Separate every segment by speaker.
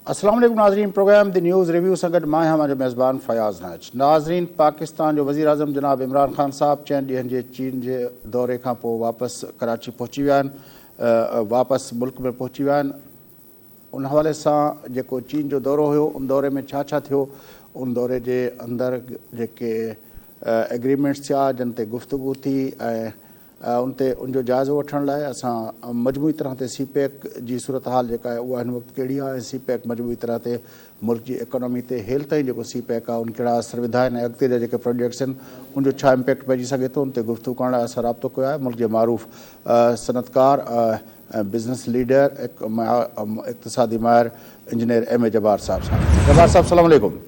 Speaker 1: अस्सलाम वालेकुम नाज़रीन, प्रोग्राम द न्यूज़ रिव्यू संगत मां हमारे मेज़बान फ़याज़ नाज। नाज़रीन, पाकिस्तान जो वज़ीर आज़म जनाब इमरान ख़ान साहब 4 ॾींहंनि जे चीन जे दौरे खां पोइ वापसि कराची पहुची विया आहिनि, वापसि मुल्क में पहुची विया आहिनि। उन हवाले सां जेको चीन जो दौरो हुयो, उन दौरे में छा छा थियो, उन दौरे जे अंदरि जेके एग्रीमेंट्स थिया, जिन ते गुफ़्तगू थी ऐं उन ते उनजो जाइज़ो वठण लाइ असां मजमूई तरह ते सी पैक जी सूरत हाल जेका आहे उहा हिन वक़्तु कहिड़ी आहे ऐं सी पैक मजमूई तरह ते मुल्क जी इकोनॉमी ते हेल ताईं जेको सी पैक आहे उन कहिड़ा असर विधा आहिनि ऐं अॻिते जा जेके प्रोजेक्ट्स आहिनि उनजो छा इम्पैक्ट पइजी सघे थो, उन ते गुफ़्तगू करण लाइ असां राब्तो कयो आहे मुल्क जे मारूफ़ सनतकार बिज़नेस लीडर इक़्तिसादी माहिर इंजीनियर M.A. जब्बार साहब सां। जब्बार साहब सलाम वालेकुम।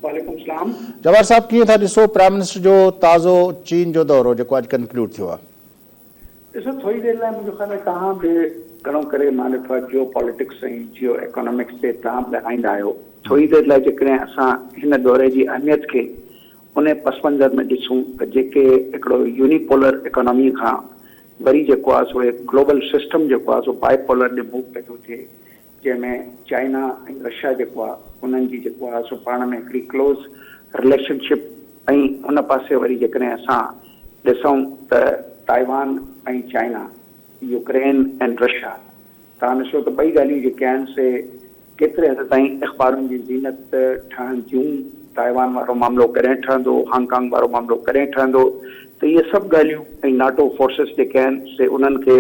Speaker 2: वालेकुम सलाम।
Speaker 1: जब्बार साहब, कीअं था ॾिसो प्राइम मिनिस्टर जो ताज़ो चीन जो दौरो जेको अॼु कंक्लूड थियो आहे?
Speaker 2: ॾिसो, थोरी देरि लाइ मुंहिंजो ख़्यालु आहे तव्हां बि घणो करे मां ॾिठो आहे जियो पॉलिटिक्स ऐं जियो इकोनॉमिक्स ते तव्हां बि ॻाल्हाईंदा आहियो। थोरी देरि लाइ जेकॾहिं असां हिन दौरे जी अहमियत खे उन पस मंज़र में ॾिसूं त जेके हिकिड़ो यूनिपोलर इकोनॉमी खां वरी जेको आहे सो ग्लोबल सिस्टम जेको आहे सो बाइपोलर ॾे मूव पियो थो थिए, जंहिंमें चाइना ऐं रशिया जेको आहे उन्हनि जी जेको आहे सो पाण में हिकिड़ी क्लोज़ रिलेशनशिप ऐं हुन पासे वरी जेकॾहिं असां ॾिसूं त ताइवान ऐं चाइना, यूक्रेन ऐं रशिया, तव्हां ॾिसो त ॿई ॻाल्हियूं जेके आहिनि से केतिरे हद ताईं अख़बारुनि जी ज़ीनत ठहनि थियूं। ताइवान वारो मामिलो कॾहिं ठहंदो, हांगकांग वारो मामिलो कॾहिं ठहंदो, त इहे सभु ॻाल्हियूं ऐं नाटो फोर्सिस जेके आहिनि से उन्हनि खे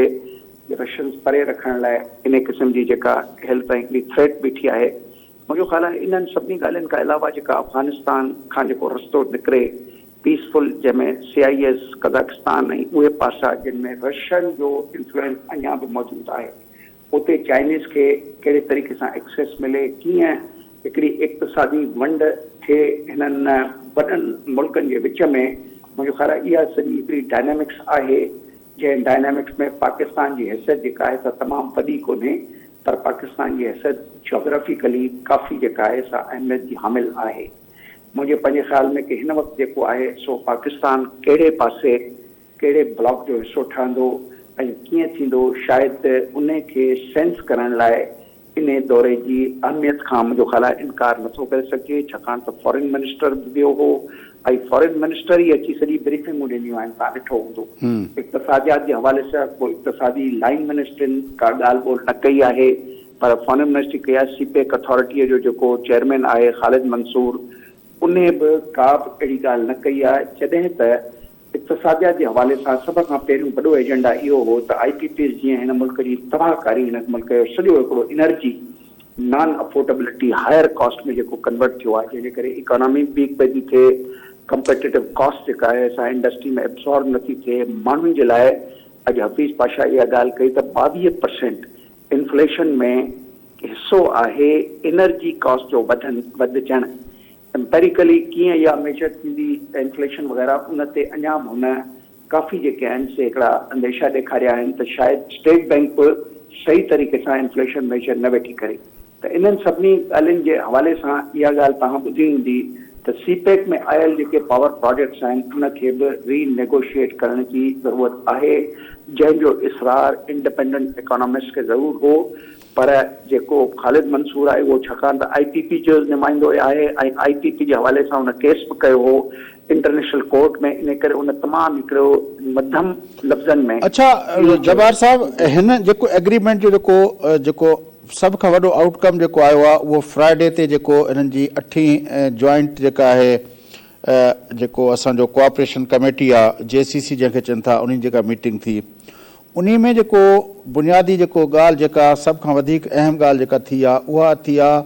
Speaker 2: रशियन्स परे रखण लाइ इन क़िस्म जी जेका हेल्थ ऐं हिकिड़ी थ्रेट बीठी आहे। मुंहिंजो ख़्यालु आहे इन्हनि सभिनी ॻाल्हियुनि खां अलावा जेका अफ़गानिस्तान खां जेको रस्तो निकिरे पीसफुल, जंहिंमें CIS कज़ाकिस्तान ऐं उहे पासा जिन में रशियन जो इन्फ्लुएंस अञा बि मौजूदु आहे, उते चाइनीज़ खे कहिड़े तरीक़े सां एक्सेस मिले, कीअं हिकिड़ी इक़्तिसादी वंड थिए हिननि वॾनि मुल्कनि जे विच में। मुंहिंजो ख़्यालु आहे इहा सॼी हिकिड़ी डायनेमिक्स आहे, जंहिं डायनेमिक्स में पाकिस्तान जी हैसियत जेका आहे सा तमामु वॾी कोन्हे, पर पाकिस्तान जी हैसियत जोग्राफिकली काफ़ी जेका आहे सा अहमियत जी हामिल आहे। मुंहिंजे पंहिंजे ख़्याल में कि हिन वक़्तु जेको आहे सो पाकिस्तान कहिड़े पासे कहिड़े ब्लॉक जो हिसो ठहंदो ऐं कीअं थींदो, शायदि उन खे सेंस करण लाइ इन दौरे जी अहमियत खां मुंहिंजो ख़्यालु आहे इनकार नथो करे सघे, छाकाणि त फॉरेन मिनिस्टर बि वियो हो ऐं फॉरेन मिनिस्टर ई अची सॼी ब्रीफिंगूं ॾिनियूं आहिनि। तव्हां ॾिठो हूंदो इक़्तिसादियात जे हवाले सां कोई इक़्तिसादी लाइन मिनिस्टरनि का ॻाल्हि ॿोल न कई आहे, पर फॉरेन मिनिस्ट्री कई आहे। CPEC अथॉरिटीअ जो जेको चेयरमैन आहे ख़ालिद मंसूर, उन बि का बि अहिड़ी ॻाल्हि न कई आहे, जॾहिं त इक़्तिसादियात जे हवाले सां सभ खां पहिरियों वॾो एजेंडा इहो हो त IPPs जीअं हिन मुल्क जी तबाहकारी, हिन मुल्क जो सॼो हिकिड़ो energy non affordability higher cost में जेको कन्वर्ट थियो आहे, जंहिंजे करे इकोनॉमी वीक पइजी थिए, कम्पिटिटिव कॉस्ट जेका आहे असां इंडस्ट्री में एब्सॉर्ब नथी थिए। माण्हुनि जे लाइ अॼु हफ़ीज़ पाशा इहा ॻाल्हि कई त 22% इन्फ्लेशन में हिसो आहे एनर्जी कॉस्ट जो वधजणु। एम्पेरिकली कीअं इहा मेजर थींदी इन्फ्लेशन वग़ैरह, उन ते अञा बि हुन काफ़ी जेके आहिनि से हिकिड़ा अंदेशा ॾेखारिया आहिनि त शायदि स्टेट बैंक बि सही तरीक़े सां इन्फ्लेशन मेजर न वेठी करे। त इन्हनि सभिनी ॻाल्हियुनि जे हवाले सां इहा ॻाल्हि तव्हां ॿुधी हूंदी त CPEC में आयल जेके पावर प्रोजेक्ट्स आहिनि उनखे बि रीनेगोशिएट करण जी ज़रूरत आहे, जंहिंजो इसरार इंडिपेंडेंट इकोनॉमिस्ट खे ज़रूरु हो, पर जेको ख़ालिद मंसूर आहे उहो छाकाणि त IPP जो नुमाइंदो आहे ऐं IPP जे हवाले सां हुन केस बि कयो हो इंटरनेशनल कोर्ट में, इन करे उन तमामु हिकिड़ो मध्यम लफ़्ज़नि में।
Speaker 1: अच्छा जब्बार साहब, हिन जेको एग्रीमेंट जो जेको सभ खां वॾो आउटकम जेको आयो आहे उहो फ्राइडे ते जेको हिननि जी 8वीं जॉइंट जेका आहे जेको असांजो कोऑपरेशन कमेटी आहे JCC जंहिंखे चवनि था, उन जेका मीटिंग थी, उन में जेको बुनियादी जेको ॻाल्हि जेका सभ खां वधीक अहम ॻाल्हि जेका थी आहे उहा थी आहे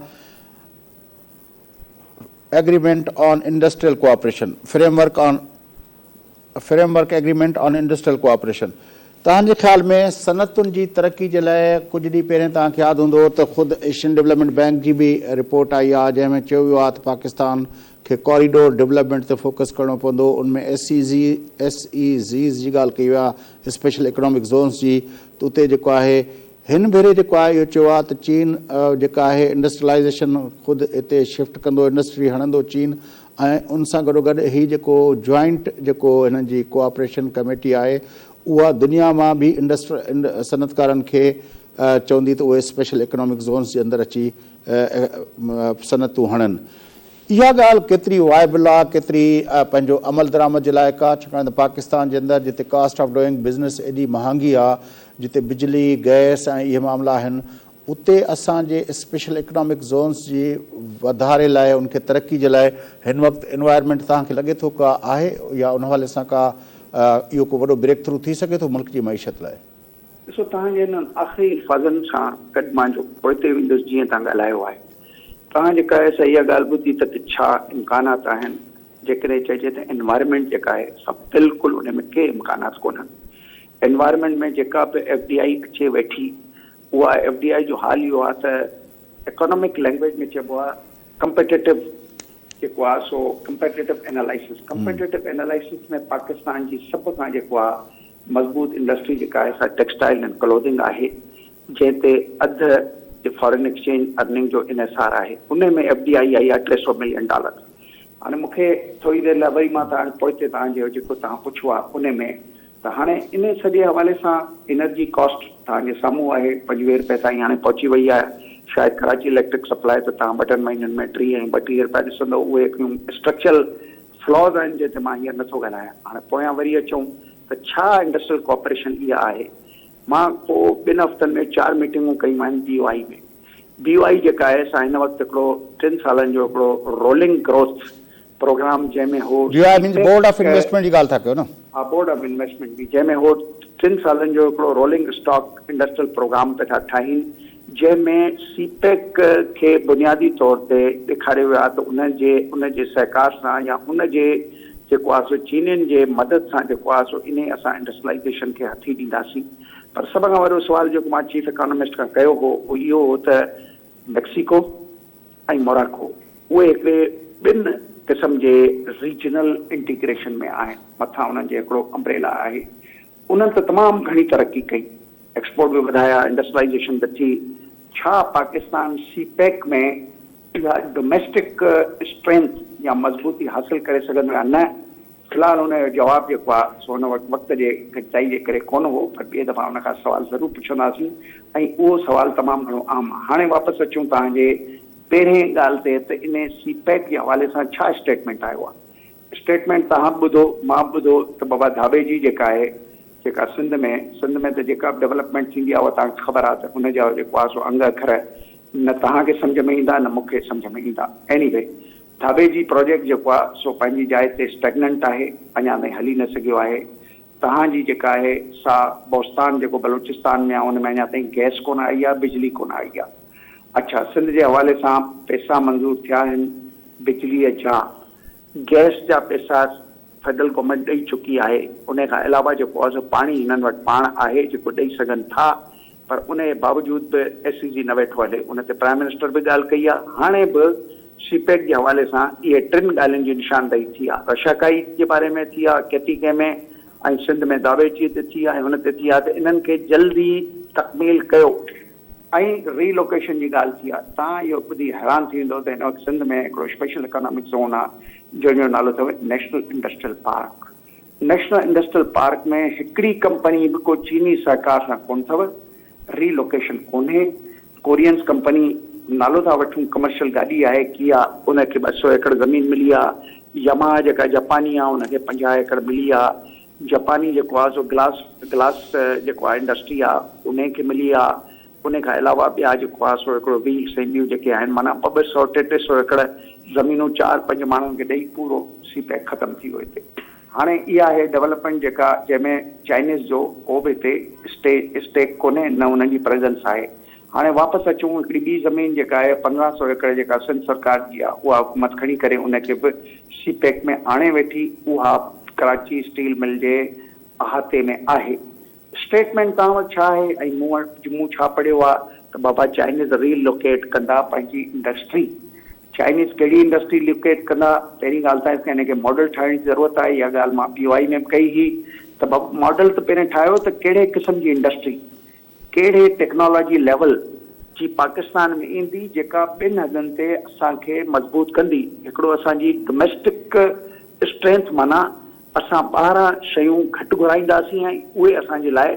Speaker 1: agreement on industrial cooperation, framework agreement on industrial cooperation. तव्हांजे ख़्याल में सनतुनि जी तरक़ी जे लाइ कुझु ॾींहं पहिरियों तव्हांखे यादि हूंदो त ख़ुदि एशियन डेवलपमेंट बैंक जी बि रिपोर्ट आई आहे जंहिंमें चयो वियो आहे त पाकिस्तान खे कॉरिडोर डेवलपमेंट ते फोकस करणो पवंदो। उनमें SEZs जी ॻाल्हि कई आहे, स्पेशल इकोनॉमिक ज़ोन्स जी। त उते जेको आहे हिन भेरे जेको आहे इहो चयो आहे त चीन जेका आहे इंडस्ट्रियलाइज़ेशन ख़ुदि हिते शिफ्ट कंदो, इंडस्ट्री हणंदो चीन, ऐं उन सां गॾोगॾु हीअ जेको जॉइंट जेको हिन जी कोऑपरेशन कमेटी आहे उहा दुनिया मां बि सनतकारनि खे चवंदी त उहे स्पेशल इकोनॉमिक ज़ोन्स जे अंदरि अची सनतूं हणनि। इहा ॻाल्हि केतिरी वाइबल आहे, केतिरी पंहिंजो अमल दरामद जे लाइक़ आहे, छाकाणि त पाकिस्तान जे अंदरि जिते कास्ट ऑफ डूइंग बिज़नेस एॾी महांगी आहे, जिते बिजली गैस ऐं इहे मामला आहिनि, उते असांजे स्पेशल इकनॉमिक ज़ोन्स जी वधारे लाइ, उनखे तरक़ी जे लाइ हिन वक़्तु एनवायरमेंट तव्हांखे लॻे थो का आहे, या उन हवाले सां का इहो को वॾो ब्रेक थ्रू थी सघे थो मुल्क जी मईशत लाइ?
Speaker 2: ॾिसो, तव्हांजे हिन आख़िरी अल्फाज़नि सां गॾु मां जो पोइते वेंदुसि, जीअं तव्हां ॻाल्हायो आहे, तव्हां जेका आहे सा इहा ॻाल्हि ॿुधी त छा इम्कानात आहिनि। जेकॾहिं चइजे त एनवायरमेंट जेका आहे सभु बिल्कुलु उन में के इम्कानात कोन्हनि। एनवायरमेंट में जेका बि FDI अचे वेठी, उहा FDI जो हाल इहो आहे त इकोनॉमिक लैंग्वेज में चइबो आहे कम्पिटेटिव जेको आहे सो कम्पिटेटिव एनालिसिस। कम्पिटेटिव एनालिसिस में पाकिस्तान जी सभ खां जेको आहे मज़बूत इंडस्ट्री जेका आहे सा टेक्सटाइल एंड क्लोथिंग आहे, जंहिं ते अधु फॉरेन एक्सचेंज अर्निंग जो इनसार आहे। उन में FDI आई आहे $300 मिलियन। हाणे मूंखे थोरी देरि लाइ वरी मां तव्हां पोइते तव्हांजो जेको तव्हां पुछो आहे उन में त हाणे इन सॼे हवाले सां एनर्जी कॉस्ट तव्हांजे साम्हूं आहे, ₹25 ताईं हाणे पहुची वई आहे। शायदि कराची इलेक्ट्रिक सप्लाई त तव्हां 2 महीननि में 30 ऐं ₹32 ॾिसंदो। उहे हिकिड़ियूं स्ट्रक्चरल फ्लॉज आहिनि जंहिं ते मां हींअर नथो ॻाल्हायां। हाणे पोयां वरी अचूं त छा इंडस्ट्रियल कॉपरेशन इहा आहे। मां पोइ 2 हफ़्तनि में 4 मीटिंगूं कयूं आहिनि BOI में। BOI जेका आहे सा हिन वक़्तु हिकिड़ो 3 सालनि जो हिकिड़ो रोलिंग ग्रोथ प्रोग्राम जंहिंमें हो
Speaker 1: बोर्ड ऑफ इन्वेस्टमेंट जी ॻाल्हि था कयो न? हा,
Speaker 2: बोर्ड ऑफ इन्वेस्टमेंट बि, जंहिंमें हो 3 सालनि जो हिकिड़ो रोलिंग स्टॉक इंडस्ट्रियल प्रोग्राम पिया ठाहिनि, जंहिंमें CPEC खे बुनियादी तौर ते ॾेखारियो वियो आहे त उनजे सहकार सां या उनजे जेको आहे सो चीनियुनि जे मदद सां जेको आहे सो इन असां इंडस्ट्रियलाइज़ेशन खे हथी ॾींदासीं। पर सभ खां वॾो सुवाल जेको मां चीफ इकोनॉमिस्ट खां कयो हो उहो इहो हो त मैक्सिको ऐं मोराको उहे हिकिड़े 2 क़िस्म जे रीजनल इंटीग्रेशन में आहिनि। मथां उन्हनि जे हिकिड़ो अम्ब्रेला आहे। उन्हनि त तमामु घणी तरक़ी कई, एक्सपोर्ट बि वधाया, इंडस्ट्रियलाइज़ेशन बि थी। छा पाकिस्तान CPEC में इहा डोमेस्टिक स्ट्रेंथ या मज़बूती हासिल करे सघंदो आहे? न। फ़िलहाल हुनजो जवाबु जेको आहे सो हुन वक़्त जे घटिताई जे करे कोन हो, पर ॿिए दफ़ा हुन खां सवाल ज़रूरु पुछंदासीं ऐं उहो सवाल तमामु घणो आम आहे। हाणे वापसि अचूं तव्हांजे पहिरें ॻाल्हि ते त इन CPEC जे हवाले सां छा स्टेटमेंट आयो आहे। स्टेटमेंट तव्हां ॿुधो, मां ॿुधो त बाबा धाबे जी जेका आहे, जेका सिंध में त जेका बि डेवलपमेंट थींदी आहे उहा तव्हांखे ख़बर आहे त उनजा जेको आहे सो अंग अखर न तव्हांखे सम्झ में ईंदा न मूंखे सम्झ में ईंदा। एनीवे, धाबे जी प्रोजेक्ट जेको आहे सो पंहिंजी जाइ ते स्टेगनेंट आहे, अञा ताईं हली न सघियो आहे। तव्हांजी जेका आहे सा बोस्तान जेको बलूचिस्तान में आहे, उन में अञा ताईं गैस कोन आई आहे, बिजली कोन आई आहे। अच्छा, सिंध जे हवाले सां पैसा मंज़ूर थिया आहिनि बिजलीअ जा, गैस जा पैसा फेडरल गवर्नमेंट ॾेई चुकी आहे। उन खां अलावा जेको आहे पाणी हिननि वटि पाण आहे जेको ॾेई सघनि था, पर उन जे बावजूद बि SCG न वेठो हले। उन ते प्राइम मिनिस्टर बि ॻाल्हि कई आहे। हाणे बि CPEC जे हवाले सां इहे 3 ॻाल्हियुनि जी निशानदेही थी आहे। रशाकाई जे बारे में थी आहे, केतिके में, ऐं सिंध में दावेची ते थी आहे, हुन ते थी आहे त इन्हनि खे जल्दी तकमील कयो। ऐं रीलोकेशन जी ॻाल्हि थी आहे। तव्हां इहो ॿुधी हैरान थी वेंदो त हिन वक़्तु सिंध में हिकिड़ो स्पेशल इकोनॉमिक ज़ोन आहे जंहिंजो नालो अथव national industrial park. National industrial park में हिकिड़ी कंपनी बि को चीनी सहकार सां कोन अथव, रीलोकेशन कोन्हे। कोरियन्स कंपनी नालो था वठूं, कमर्शियल गाॾी आहे किया, उनखे 200 एकड़ ज़मीन मिली आहे। यमाहा जेका जापानी आहे उनखे 50 एकड़ मिली आहे। जापानी जेको आहे सो ग्लास जेको आहे इंडस्ट्री आहे उनखे मिली आहे। उन खां अलावा ॿिया जेको आहे सो हिकिड़ो व्हील्स ऐं ॿियूं जेके आहिनि, माना 200-300 एकड़ ज़मीनूं 4-5 माण्हुनि खे ॾेई पूरो CPEC ख़तमु थी वियो हिते। हाणे इहा आहे डेवलपमेंट जेका जंहिंमें चाइनीज़ जो को बि हिते स्टेक कोन्हे, न उन्हनि जी प्रेजेंस आहे। हाणे वापसि अचूं, हिकिड़ी ॿी ज़मीन जेका आहे 1500 एकड़ जेका सिंध सरकार जी आहे, उहा हुकूमत खणी करे उनखे बि CPEC में आणे वेठी। उहा कराची स्टील मिल जे अहाते में आहे। स्टेटमेंट तव्हां वटि छा आहे ऐं मूं छा पढ़ियो आहे त बाबा चाइनीज़ रीलोकेट कंदा पंहिंजी इंडस्ट्री। चाइनीज़ कहिड़ी इंडस्ट्री लोकेट कंदा? पहिरीं ॻाल्हि त हिनखे मॉडल ठाहिण जी ज़रूरत आहे। इहा ॻाल्हि मां BOI में बि कई हुई त मॉडल त पहिरें ठाहियो त कहिड़े क़िस्म जी इंडस्ट्री, कहिड़े टेक्नोलॉजी लेवल जी पाकिस्तान में ईंदी जेका 2 हंधनि ते असांखे मज़बूत कंदी। हिकिड़ो असांजी डोमेस्टिक स्ट्रेंथ, माना असां ॿाहिरां शयूं घटि घुराईंदासीं ऐं उहे असांजे लाइ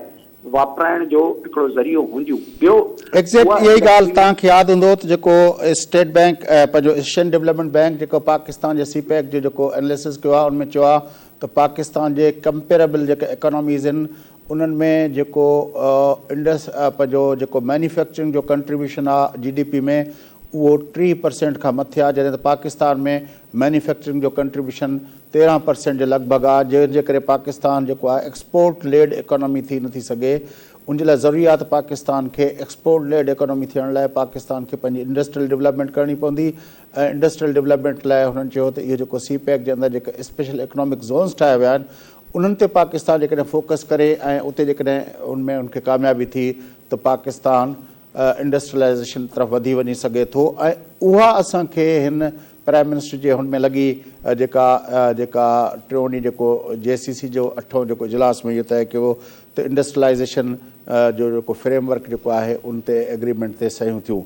Speaker 2: वापराइण जो हिकिड़ो ज़रियो हूंदियूं। ॿियो
Speaker 1: एग्ज़ैक्ट
Speaker 2: उहा
Speaker 1: इहा ई ॻाल्हि
Speaker 2: industry-
Speaker 1: तव्हांखे यादि हूंदो त जेको स्टेट बैंक पंहिंजो एशियन डेवलपमेंट बैंक जेको पाकिस्तान जे सीपैक जो जेको एनालिसिस कयो आहे, उनमें चयो आहे त पाकिस्तान जे कंपेरेबल जेके इकोनॉमीज़ आहिनि उन्हनि में जेको पंहिंजो जेको मैन्युफैक्चरिंग जो कंट्रीब्यूशन आहे GDP में उहो 3% खां मथे आहे, जॾहिं त पाकिस्तान में मैन्युफैक्चरिंग जो कंट्रीब्यूशन 13% जे लॻभॻि आहे, जंहिंजे करे पाकिस्तान जेको आहे एक्सपोर्ट लेड इकोनॉमी थी नथी सघे। उन जे लाइ ज़रूरी आहे त पाकिस्तान खे एक्सपोर्ट लेड इकोनॉमी थियण लाइ पाकिस्तान खे पंहिंजी इंडस्ट्रियल डेवलपमेंट करणी पवंदी ऐं इंडस्ट्रियल डेवलपमेंट लाइ हुननि चयो त इहो जेको सीपैक जे अंदरि जेके स्पेशल इकोनॉमिक ज़ोन्स ठाहिया विया आहिनि उन्हनि ते पाकिस्तान जेकॾहिं फोकस करे ऐं उते जेकॾहिं उनमें उनखे कामयाबी थी त पाकिस्तान इंडस्ट्रियलाइज़ेशन तरफ़ वधी वञी सघे थो। ऐं उहा असांखे हिन प्राइम मिनिस्टर जे हुन में लॻी जेका टियों ॾींहुं जेको JCC जो 8हों जेको इजलास में इहो तय कयो त इंडस्ट्रियलाइज़ेशन जो जेको फ्रेमवर्क जेको आहे उन ते एग्रीमेंट ते सहियूं थियूं।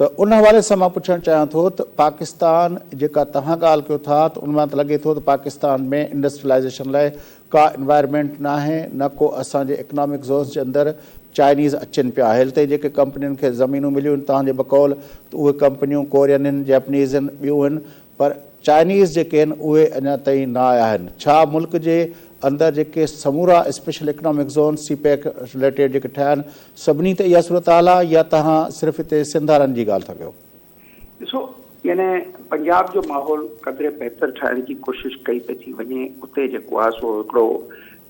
Speaker 1: त उन हवाले सां मां पुछणु चाहियां थो त पाकिस्तान जेका तव्हां ॻाल्हि कयो था त उन मां त लॻे थो त पाकिस्तान में इंडस्ट्रियलाइज़ेशन लाइ का इन्वायरमेंट न आहे, न को असांजे इकनॉमिक ज़ोन्स जे अंदरि चाइनीज़ अचनि पिया। हेल ताईं जेके कंपनियुनि खे ज़मीनूं मिलियूं आहिनि तव्हांजे बकौल त उहे कंपनियूं कोरियन आहिनि, जैपनीज़ आहिनि, ॿियूं आहिनि, पर चाइनीज़ जेके आहिनि उहे अञा ताईं न आया आहिनि। छा मुल्क जे अंदरि जेके समूरा special economic zone CPEC related जेके ठहिया आहिनि सभिनी ते इहा सूरत हाल आहे या तव्हां सिर्फ़ु हिते सिंधारनि जी ॻाल्हि था कयो?
Speaker 2: ॾिसो, यानी पंजाब जो माहौल क़दुरु बहितर ठाहिण जी कोशिशि कई पई थी वञे। उते जेको आहे सो हिकिड़ो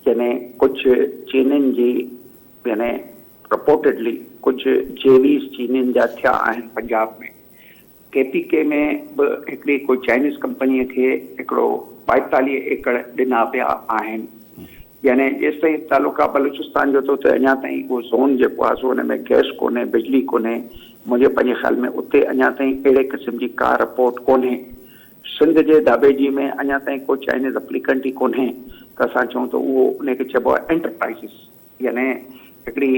Speaker 2: यानी कुझु चीनियुनि जी यानी रिपोर्टेडली कुझु JVs चीनियुनि जा थिया आहिनि पंजाब में। KPK में बि हिकिड़ी कोई चाइनीज़ कंपनीअ खे हिकिड़ो 42 एकड़ ॾिना पिया आहिनि। यानी जेसि ताईं तालुका बलूचिस्तान जो त अञा ताईं उहो ज़ोन जेको आहे सो हुन में गैस कोन्हे, बिजली कोन्हे। मुंहिंजे पंहिंजे ख़्याल में उते अञा ताईं अहिड़े क़िस्म जी का रिपोर्ट कोन्हे। सिंध जे दाबेजी में अञा ताईं को चाइनीज़ एप्लीकेंट ई कोन्हे त असां चऊं त उहो उनखे चइबो आहे एंटरप्राइज़िस, यानी हिकिड़ी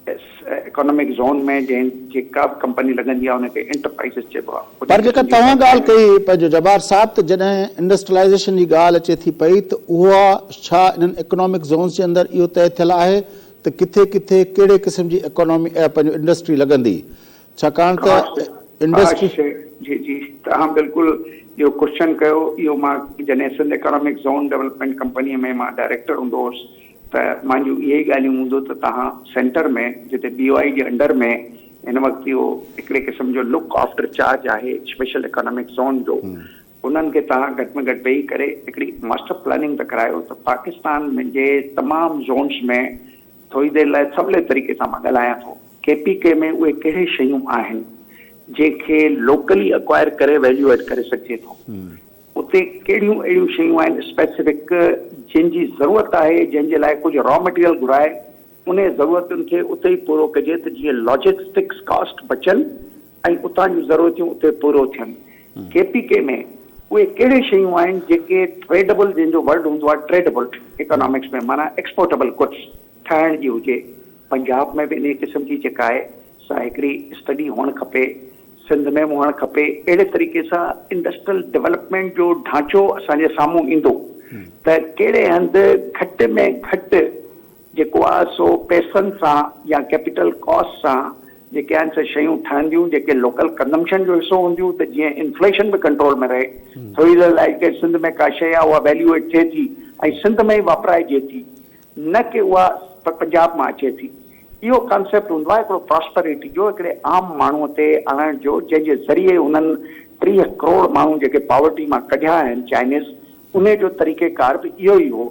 Speaker 2: इकोनॉमिक ज़ोन में जंहिं जेका बि कंपनी लॻंदी आहे उनखे एंटरप्राइज़िस चइबो आहे।
Speaker 1: पर जेका तव्हां ॻाल्हि कई पंहिंजो जब्बार साहब त जॾहिं इंडस्ट्रियलाइज़ेशन जी ॻाल्हि अचे थी पई त उहा छा इन्हनि इकोनॉमिक ज़ोन्स जे अंदरि इहो तय थियल आहे त किथे किथे कहिड़े क़िस्म जी इकोनॉमी पंहिंजो इंडस्ट्री लॻंदी? छाकाणि त इंडस्ट्री
Speaker 2: जी जी तव्हां बिल्कुलु इहो क्वेश्चन कयो। इहो मां जॾहिं सिंध इकोनॉमिक ज़ोन डेवलपमेंट कंपनीअ में मां डायरेक्टर हूंदो हुउसि त मुंहिंजूं इहे ई ॻाल्हियूं हूंदो त तव्हां सेंटर में जिते BOI जे अंडर में हिन वक़्तु इहो हिकिड़े क़िस्म जो लुक आफ्टर चार्ज आहे स्पेशल इकोनॉमिक ज़ोन जो, उन्हनि खे तव्हां घटि में घटि वेही करे हिकिड़ी मास्टर प्लानिंग त करायो त पाकिस्तान में जे तमामु ज़ोन्स में थोरी देरि लाइ सवले तरीक़े सां मां ॻाल्हायां थो KPK में उहे कहिड़े शयूं आहिनि जंहिंखे लोकली एक्वायर करे वैल्यू एड करे सघिजे थो। उते कहिड़ियूं अहिड़ियूं शयूं आहिनि स्पेसिफिक जंहिंजी ज़रूरत आहे, जंहिंजे लाइ कुझु रॉ मटीरियल घुराए उन ज़रूरतुनि खे उते ई पूरो कजे त जीअं लॉजिस्टिक्स कॉस्ट बचनि ऐं उतां जूं ज़रूरतूं उते पूरो थियनि। KPK में उहे कहिड़े शयूं आहिनि जेके ट्रेडेबल, जंहिंजो वर्ड हूंदो आहे ट्रेडेबल इकोनॉमिक्स में, माना एक्सपोर्टेबल गुड्स ठाहिण जी हुजे। पंजाब में बि इन क़िस्म जी जेका आहे सा हिकिड़ी स्टडी हुअणु खपे, सिंध में बि हुअणु खपे। अहिड़े तरीक़े सां इंडस्ट्रियल डेवलपमेंट जो ढांचो असांजे साम्हूं ईंदो त कहिड़े हंधि घटि में घटि जेको आहे सो पैसनि सां या कैपिटल कॉस्ट सां जेके आहिनि से शयूं ठहंदियूं जेके लोकल कंजम्पशन जो हिसो हूंदियूं त जीअं इन्फ्लेशन बि कंट्रोल में रहे। थोरी देरि लाइ के सिंध में का शइ आहे उहा वैल्यू एड थिए थी ऐं सिंध में ई वापराइजे थी, न कि उहा पंजाब मां अचे थी। इहो कॉन्सेप्ट हूंदो आहे हिकिड़ो प्रॉस्पेरिटी जो, हिकिड़े आम माण्हूअ ते आणण जो, जंहिंजे ज़रिए उन्हनि 30 करोड़ माण्हू जेके पॉवर्टी मां कढिया आहिनि चाइनीज़, उन जो तरीक़ेकार बि इहो ई हो।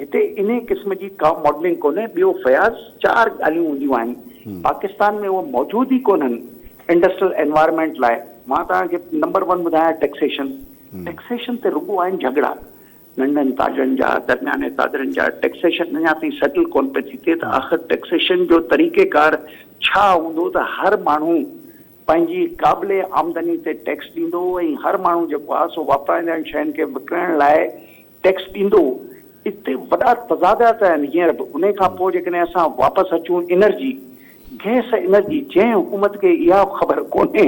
Speaker 2: हिते इन क़िस्म जी का मॉडलिंग कोन्हे। ॿियो फयाज़ 4 ॻाल्हियूं हूंदियूं आहिनि पाकिस्तान में, उहो मौजूद ई कोन्हनि इंडस्ट्रियल एनवायरमेंट लाइ। मां तव्हांखे नंबर 1 ॿुधायां टैक्सेशन। टैक्सेशन ते रुॻो आहिनि झगड़ा, नंढनि ताजरनि जा, दरमियाने ताजरनि जा। टैक्सेशन अञा ताईं सेटल कोन पई थी थिए त आख़िर टैक्सेशन जो तरीक़ेकार छा हूंदो त हर माण्हू पंहिंजी क़ाबिले आमदनी ते टैक्स ॾींदो ऐं हर माण्हू जेको आहे सो वापराईंदड़ शयुनि खे विकिणण लाइ टैक्स ॾींदो। इते वॾा तज़ादात आहिनि हींअर बि। उन खां पोइ जेकॾहिं असां वापसि अचूं एनर्जी, गैस एनर्जी, जंहिं हुकूमत खे इहा ख़बर कोन्हे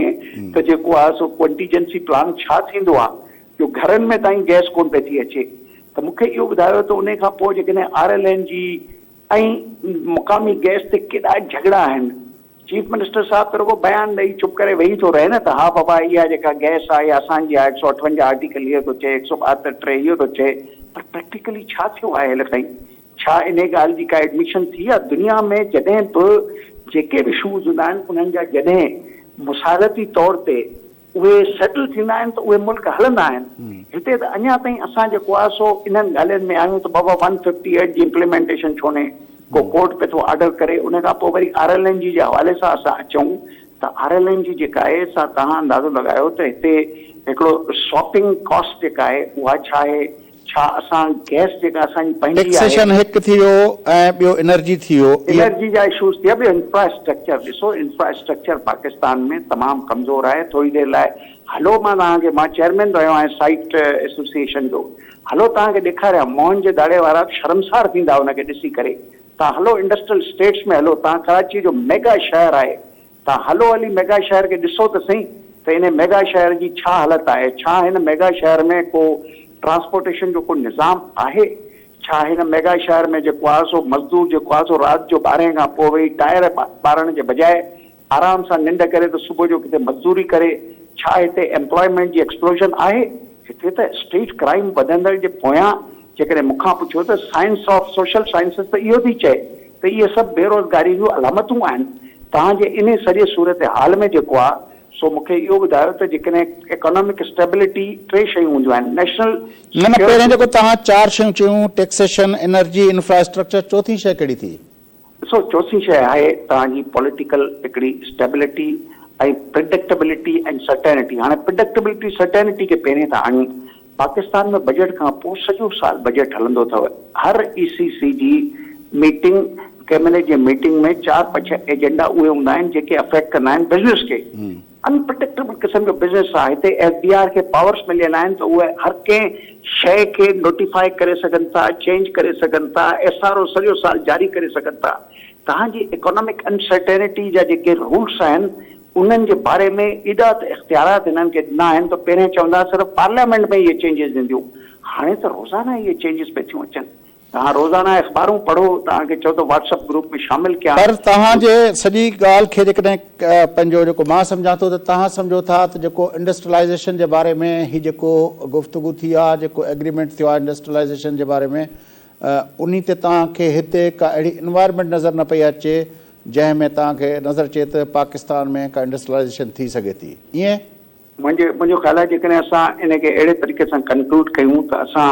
Speaker 2: त जेको आहे सो कंटीजेंसी प्लान छा थींदो आहे, जो घरनि में ताईं गैस कोन पई थी अचे, त मूंखे इहो ॿुधायो त उन खां पोइ जेकॾहिं RLN जी ऐं मुक़ामी गैस ते केॾा झगड़ा आहिनि। चीफ मिनिस्टर साहब त रुगो बयान ॾेई चुप करे वेही थो रहे न त हा बाबा इहा जेका गैस आहे इहा असांजी आहे, 158 आर्टिकल इहो थो चए, 172 इहो थो चए, पर प्रैक्टिकली छा थियो आहे हेल ताईं? छा इन ॻाल्हि जी का एडमिशन थी आहे? दुनिया में जॾहिं बि जेके बि इशूज़ हूंदा आहिनि उन्हनि जा जॾहिं मुसारती तौर ते उहे सेटल थींदा आहिनि त उहे मुल्क हलंदा आहिनि। हिते त अञा ताईं असां जेको आहे सो इन्हनि ॻाल्हियुनि में आहियूं त बाबा 158 जी इम्प्लीमेंटेशन छो न को कोर्ट पे थो ऑर्डर करे, उन खां पोइ वरी RLNG जे हवाले सां असां अचूं त RLNG जेका आहे सा तव्हां अंदाज़ो लॻायो त हिते हिकिड़ो शॉपिंग कॉस्ट जेका आहे उहा छा आहे? छा असां गैस जेका असांजी पंहिंजी आहे,
Speaker 1: टैक्सेशन हिकु थी वियो ऐं ॿियो एनर्जी थी वियो,
Speaker 2: एनर्जी जा इशूज़ थिया, ॿियो इंफ्रास्ट्रक्चर ॾिसो, इंफ्रास्ट्रक्चर पाकिस्तान में तमामु कमज़ोर आहे। थोरी देरि लाइ हलो मां चेयरमैन रहियो आहियां साइट एसोसिएशन जो, हलो तव्हांखे ॾेखारियां मोहन जे दाड़े वारा शर्मसार थींदा हुनखे ॾिसी करे। तव्हां हलो इंडस्ट्रियल स्टेट्स में हलो, तव्हां कराची जो मेगा शहर आहे, तव्हां हलो हली मेगा शहर खे ॾिसो त सही त इन मेगा शहर जी छा हालत आहे। छा हिन मेगा शहर में को ट्रांसपोर्टेशन जो को निज़ाम आहे? छा हिन मेगा शहर में जेको आहे सो मज़दूर जेको आहे सो राति जो 12 खां पोइ वही टायर ॿारण जे बजाए आराम सां निंड करे त सुबुह जो किथे मज़दूरी करे? छा हिते एम्प्लॉयमेंट जी एक्सप्लोजन आहे? हिते त स्ट्रीट क्राइम वधंदड़ जे पोयां जेकॾहिं मूंखां पुछो त साइंस ऑफ सोशल साइंसिस त इहो थी चए त इहे सभु बेरोज़गारी जूं अलामतूं आहिनि। तव्हांजे इन सॼे सूरत हाल में जेको आहे सो मूंखे इहो ॿुधायो त जेकॾहिं इकोनॉमिक स्टेबिलिटी 3 शयूं हूंदियूं आहिनि, नेशनल
Speaker 1: न पहिरियों जेको तव्हां 4 शयूं चयूं, टैक्सेशन, एनर्जी, इंफ्रास्ट्रक्चर, चौथी शइ कहिड़ी थी?
Speaker 2: ॾिसो चौथी शइ आहे तव्हांजी पॉलिटिकल हिकिड़ी स्टेबिलिटी ऐं प्रिडिक्टेबिलिटी ऐं सर्टेनिटी। हाणे प्रिडिक्टेबिलिटी सर्टेनिटी खे पहिरें त आणियूं। पाकिस्तान में बजट खां पोइ सॼो साल बजट हलंदो अथव। हर ECC जी मीटिंग, कैबिनेट जे मीटिंग में 4-5 एजेंडा उहे हूंदा आहिनि जेके अफेक्ट कंदा आहिनि बिज़नेस खे। अनप्रिडिक्टेबल क़िस्म जो बिज़नेस आहे। हिते FDR खे पावर्स मिलियल आहिनि त उहे हर कंहिं शइ खे नोटिफाई करे सघनि था, चेंज करे सघनि था, SRO सॼो साल जारी करे सघनि था। तव्हांजी इकोनॉमिक अनसर्टेनिटी जा जेके रूल्स आहिनि उन्हनि जे बारे में एॾा त इख़्तियारात हिननि खे ॾिना आहिनि त पहिरें चवंदा सिर्फ़ु पार्लियामेंट में इहे चेंजिस ईंदियूं, हाणे त रोज़ाना इहे चेंजिस पिया थियूं अचनि। तव्हां रोज़ाना अख़बारूं पढ़ो, तव्हांखे चओ त व्हाट्सअप ग्रुप में शामिल कयां।
Speaker 1: पर तव्हांजे सॼी ॻाल्हि खे जेकॾहिं पंहिंजो जेको मां सम्झां थो त तव्हां सम्झो था त जेको इंडस्ट्रियलाइज़ेशन जे बारे में ही जेको गुफ़्तगू थी आहे, जेको एग्रीमेंट थियो आहे इंडस्ट्रियलाइज़ेशन जे बारे में, उन ते तव्हांखे हिते का अहिड़ी इन्वायरमेंट नज़र न पई अचे जंहिं में तव्हांखे नज़र अचे त पाकिस्तान में का इंडस्ट्रियलाइज़ेशन थी सघे थी? ईअं
Speaker 2: मुंहिंजो ख़्यालु आहे जेकॾहिं असां इन खे अहिड़े तरीक़े सां कंक्लूड कयूं त असां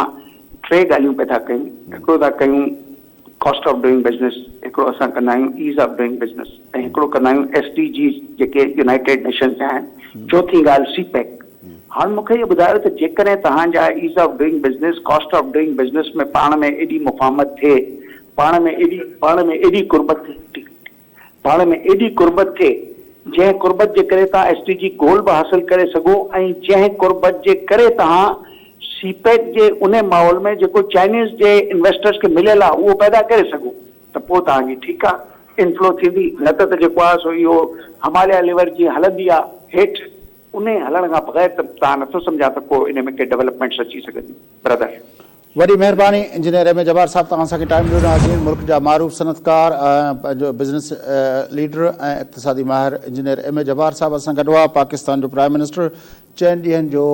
Speaker 2: 3 ॻाल्हियूं पिया था कयूं। हिकिड़ो था कयूं कॉस्ट ऑफ डूइंग बिज़नेस, हिकिड़ो असां कंदा आहियूं ईज़ ऑफ डूइंग बिज़नेस, ऐं हिकिड़ो कंदा आहियूं SDGs जेके यूनाइटेड नेशंस जा आहिनि। चौथी ॻाल्हि CPEC। हाणे मूंखे इहो ॿुधायो त जेकॾहिं तव्हांजा ease of doing business, cost of doing business में पाण में एॾी मुफ़ाहमत थिए, पाण में एॾी कुर्बत थिए, जंहिं कुर्बत जे करे तव्हां SDG गोल बि हासिल करे सघो, ऐं जंहिं कुर्बत जे करे तव्हां CPEC जे उन माहौल में जेको चाइनीज़ जे इन्वेस्टर्स खे मिलियल आहे उहो पैदा करे सघो त पोइ तव्हांजी ठीकु आहे इन्फ्लो थींदी। न त जेको आहे सो इहो हिमालय लेवल जी हलंदी आहे हेठि, उन हलण खां बग़ैर त तव्हां नथो सम्झा त को इन में के डेवलपमेंट्स अची सघंदी। ब्रदर
Speaker 1: वॾी महिरबानी इंजीनियर M.A. जब्बार साहब, तव्हां असांखे टाइम ॾिनो। नाज़रीन, मुल्क जा मारूफ़ सनतकार पंहिंजो बिज़नेस लीडर ऐं इक़्तिसादी माहिर इंजीनियर M.A. जब्बार साहब असां गॾु हुआ। पाकिस्तान जो प्राइम मिनिस्टर 4 ॾींहंनि जो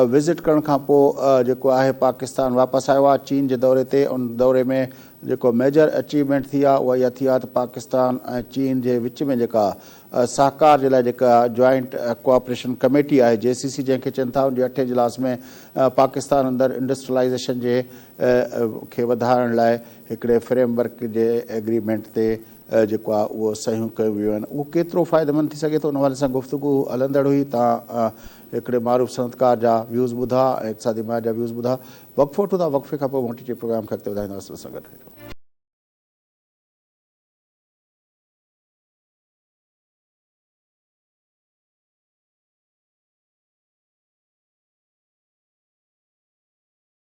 Speaker 1: विज़िट करण खां पोइ जेको आहे पाकिस्तान वापसि आयो आहे चीन जे दौरे ते। उन दौरे में जेको मेजर अचीवमेंट थी आहे उहा इहा थी आहे त पाकिस्तान ऐं चीन जे विच में जेका सहकार जे लाइ जेका जॉइंट कोऑपरेशन कमेटी आहे JCC जंहिंखे चवनि था, उनजे 8 इजलास में पाकिस्तान अंदरि इंडस्ट्रियलाइज़ेशन जे खे वधाइण लाइ हिकिड़े फ्रेमवर्क जे एग्रीमेंट ते जेको आहे उहो सहियूं कयूं वियूं आहिनि। उहो केतिरो फ़ाइदेमंद थी सघे थो उन हवाले सां गुफ़्तगू हलंदड़ हुई। तव्हां हिकिड़े मारूफ़ सनतकार जा व्यूज़ ॿुधा ऐं इक़्तिसादी माहिर जा व्यूज़ ॿुधा। वक़फ़ो वठूं था, वक़फ़े खां पोइ मोटी प्रोग्राम खे अॻिते वधाईंदासीं।